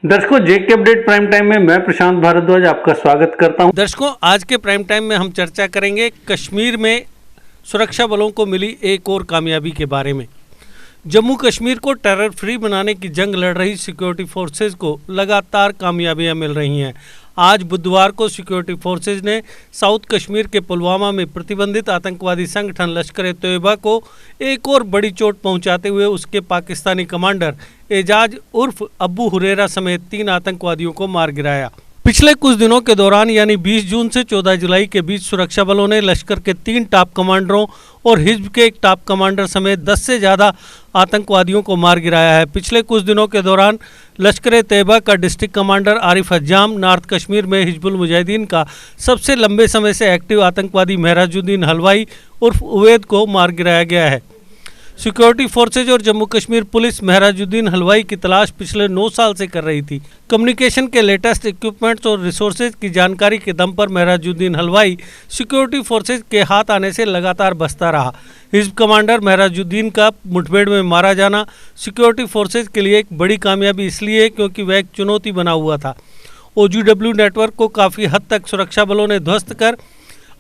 दर्शकों, जेके update prime time में मैं प्रशांत भारद्वाज आपका स्वागत करता हूं। दर्शकों, आज के प्राइम टाइम में हम चर्चा करेंगे कश्मीर में सुरक्षा बलों को मिली एक और कामयाबी के बारे में। जम्मू कश्मीर को टेरर फ्री बनाने की जंग लड़ रही सिक्योरिटी फोर्सेज को लगातार कामयाबियां मिल रही हैं। आज बुधवार को सिक्योरिटी फोर्सेज ने साउथ कश्मीर के पुलवामा में प्रतिबंधित आतंकवादी संगठन लश्कर-ए-तोयबा को एक और बड़ी चोट पहुंचाते हुए उसके पाकिस्तानी कमांडर एजाज उर्फ अबू हुरेरा समेत 3 आतंकवादियों को मार गिराया। पिछले कुछ दिनों के दौरान यानी 20 जून से 14 जुलाई के बीच सुरक्षा बलों ने लश्कर के 3 टॉप कमांडरों और हिज्ब के एक टॉप कमांडर समेत 10 से ज़्यादा आतंकवादियों को मार गिराया है। पिछले कुछ दिनों के दौरान लश्कर-ए-तैयबा का डिस्ट्रिक्ट कमांडर आरिफ हज्जाम, नॉर्थ कश्मीर में हिजबुल मुजाहिदीन का सबसे लंबे समय से एक्टिव आतंकवादी महराजुद्दीन हलवाई उर्फ उवैद को मार गिराया गया है। सिक्योरिटी फोर्सेज और जम्मू कश्मीर पुलिस महराजुद्दीन हलवाई की तलाश पिछले 9 साल से कर रही थी। कम्युनिकेशन के लेटेस्ट इक्विपमेंट्स और रिसोर्सेज की जानकारी के दम पर महराजुद्दीन हलवाई सिक्योरिटी फोर्सेज के हाथ आने से लगातार बचता रहा। हिज्ब कमांडर महराजुद्दीन का मुठभेड़ में मारा जाना सिक्योरिटी फोर्सेज के लिए एक बड़ी कामयाबी इसलिए है क्योंकि वह एक चुनौती बना हुआ था। OGW नेटवर्क को काफ़ी हद तक सुरक्षा बलों ने ध्वस्त कर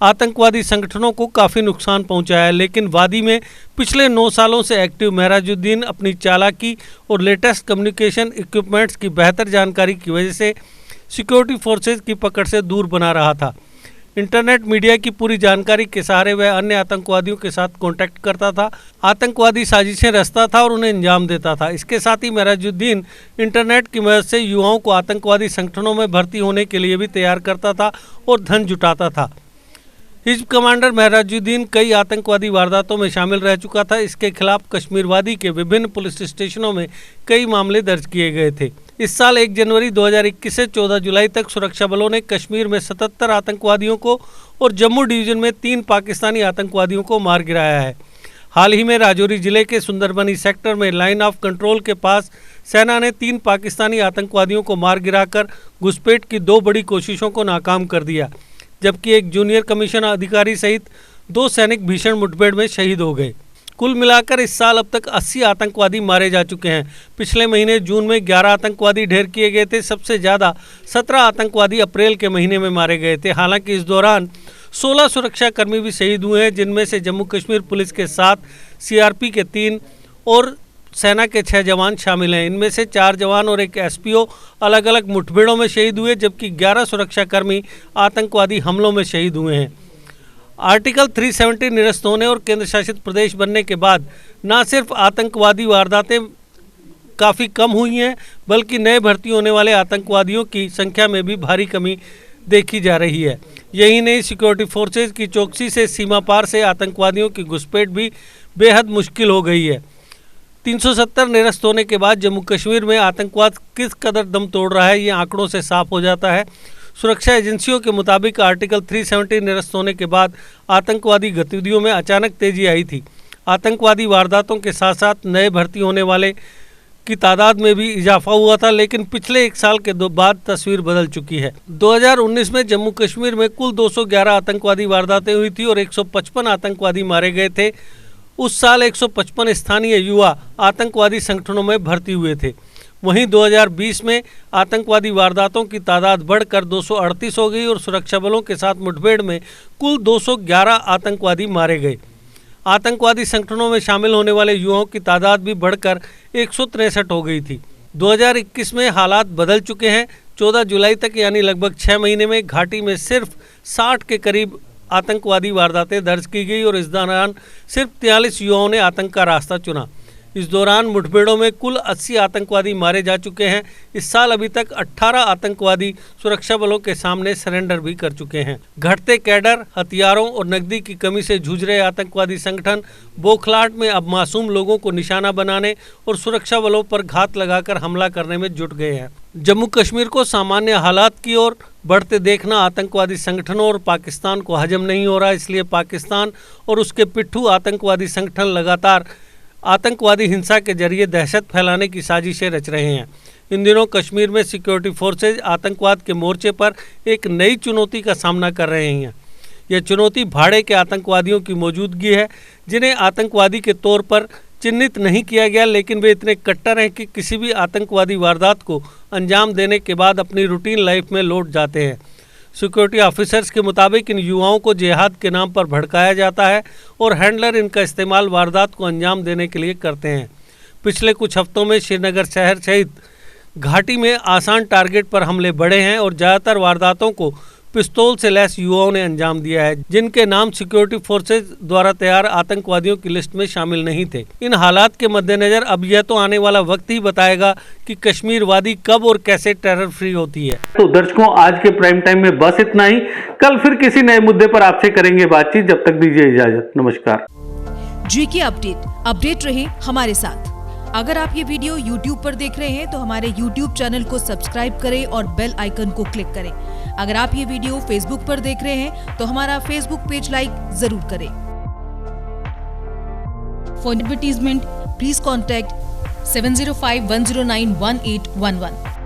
आतंकवादी संगठनों को काफ़ी नुकसान पहुंचाया है, लेकिन वादी में पिछले 9 सालों से एक्टिव महराजुद्दीन अपनी चालाकी और लेटेस्ट कम्युनिकेशन इक्विपमेंट्स की बेहतर जानकारी की वजह से सिक्योरिटी फोर्सेज की पकड़ से दूर बना रहा था। इंटरनेट मीडिया की पूरी जानकारी के सहारे वह अन्य आतंकवादियों के साथ कांटेक्ट करता था, आतंकवादी साजिशें रचता था और उन्हें अंजाम देता था। इसके साथ ही महराजुद्दीन इंटरनेट की मदद से युवाओं को आतंकवादी संगठनों में भर्ती होने के लिए भी तैयार करता था और धन जुटाता था। हिज्ब कमांडर महराजुद्दीन कई आतंकवादी वारदातों में शामिल रह चुका था। इसके खिलाफ कश्मीर वादी के विभिन्न पुलिस स्टेशनों में कई मामले दर्ज किए गए थे। इस साल 1 जनवरी 2021 से 14 जुलाई तक सुरक्षा बलों ने कश्मीर में 77 आतंकवादियों को और जम्मू डिवीजन में 3 पाकिस्तानी आतंकवादियों को मार गिराया है। हाल ही में राजौरी जिले के सुंदरबनी सेक्टर में लाइन ऑफ कंट्रोल के पास सेना ने 3 पाकिस्तानी आतंकवादियों को मार गिराकर घुसपैठ की 2 बड़ी कोशिशों को नाकाम कर दिया, जबकि एक जूनियर कमीशन अधिकारी सहित 2 सैनिक भीषण मुठभेड़ में शहीद हो गए। कुल मिलाकर इस साल अब तक 80 आतंकवादी मारे जा चुके हैं। पिछले महीने जून में 11 आतंकवादी ढेर किए गए थे। सबसे ज़्यादा 17 आतंकवादी अप्रैल के महीने में मारे गए थे। हालांकि इस दौरान 16 सुरक्षाकर्मी भी शहीद हुए हैं, जिनमें से जम्मू कश्मीर पुलिस के 7, CRP के 3 और सेना के 6 जवान शामिल हैं। इनमें से 4 जवान और एक SPO अलग अलग मुठभेड़ों में शहीद हुए, जबकि 11 सुरक्षाकर्मी आतंकवादी हमलों में शहीद हुए हैं। आर्टिकल 370 निरस्त होने और केंद्र शासित प्रदेश बनने के बाद न सिर्फ आतंकवादी वारदातें काफ़ी कम हुई हैं, बल्कि नए भर्ती होने वाले आतंकवादियों की संख्या में भी भारी कमी देखी जा रही है। यही नहीं, सिक्योरिटी फोर्सेज की चौकसी से सीमा पार से आतंकवादियों की घुसपैठ भी बेहद मुश्किल हो गई है। 370 निरस्त होने के बाद जम्मू कश्मीर में आतंकवाद किस कदर दम तोड़ रहा है, ये आंकड़ों से साफ हो जाता है। सुरक्षा एजेंसियों के मुताबिक आर्टिकल 370 निरस्त होने के बाद आतंकवादी गतिविधियों में अचानक तेजी आई थी। आतंकवादी वारदातों के साथ साथ नए भर्ती होने वाले की तादाद में भी इजाफा हुआ था, लेकिन पिछले 1 साल के बाद तस्वीर बदल चुकी है। 2019 में जम्मू कश्मीर में कुल 211 आतंकवादी वारदातें हुई थी और 155 आतंकवादी मारे गए थे। उस साल 155 स्थानीय युवा आतंकवादी संगठनों में भर्ती हुए थे। वहीं 2020 में आतंकवादी वारदातों की तादाद बढ़कर 238 हो गई और सुरक्षा बलों के साथ मुठभेड़ में कुल 211 आतंकवादी मारे गए। आतंकवादी संगठनों में शामिल होने वाले युवाओं की तादाद भी बढ़कर 163 हो गई थी। 2021 में हालात बदल चुके हैं। 14 जुलाई तक यानी लगभग 6 महीने में घाटी में सिर्फ 60 के करीब आतंकवादी वारदातें दर्ज की गई और इस दौरान सिर्फ 43 युवाओं ने आतंक का रास्ता चुना। इस दौरान मुठभेड़ों में कुल 80 आतंकवादी मारे जा चुके हैं। इस साल अभी तक 18 आतंकवादी सुरक्षा बलों के सामने सरेंडर भी कर चुके हैं। घटते कैडर, हथियारों और नकदी की कमी से जूझ रहे आतंकवादी संगठन बौखलाहट में अब मासूम लोगों को निशाना बनाने और सुरक्षा बलों पर घात लगाकर हमला करने में जुट गए हैं। जम्मू कश्मीर को सामान्य हालात की ओर बढ़ते देखना आतंकवादी संगठनों और पाकिस्तान को हजम नहीं हो रहा, इसलिए पाकिस्तान और उसके पिट्ठू आतंकवादी संगठन लगातार आतंकवादी हिंसा के जरिए दहशत फैलाने की साजिशें रच रहे हैं। इन दिनों कश्मीर में सिक्योरिटी फोर्सेज आतंकवाद के मोर्चे पर एक नई चुनौती का सामना कर रहे हैं। यह चुनौती भाड़े के आतंकवादियों की मौजूदगी है, जिन्हें आतंकवादी के तौर पर चिन्हित नहीं किया गया, लेकिन वे इतने कट्टर हैं कि किसी भी आतंकवादी वारदात को अंजाम देने के बाद अपनी रूटीन लाइफ में लौट जाते हैं। सिक्योरिटी ऑफिसर्स के मुताबिक इन युवाओं को जिहाद के नाम पर भड़काया जाता है और हैंडलर इनका इस्तेमाल वारदात को अंजाम देने के लिए करते हैं। पिछले कुछ हफ्तों में श्रीनगर शहर सहित घाटी में आसान टारगेट पर हमले बढ़े हैं और ज़्यादातर वारदातों को पिस्तौल से लैस युवाओं ने अंजाम दिया है, जिनके नाम सिक्योरिटी फोर्सेज द्वारा तैयार आतंकवादियों की लिस्ट में शामिल नहीं थे। इन हालात के मद्देनजर अब यह तो आने वाला वक्त ही बताएगा कि कश्मीर वादी कब और कैसे टेरर फ्री होती है। तो दर्शकों, आज के प्राइम टाइम में बस इतना ही। कल फिर किसी नए मुद्दे पर आपसे करेंगे बातचीत। जब तक दीजिए इजाजत, नमस्कार। जीके अपडेट रहे हमारे साथ। अगर आप ये वीडियो YouTube पर देख रहे हैं तो हमारे YouTube चैनल को सब्सक्राइब करें और बेल आइकन को क्लिक करें। अगर आप ये वीडियो Facebook पर देख रहे हैं तो हमारा Facebook पेज लाइक जरूर करें। For advertisement please contact 7051091811।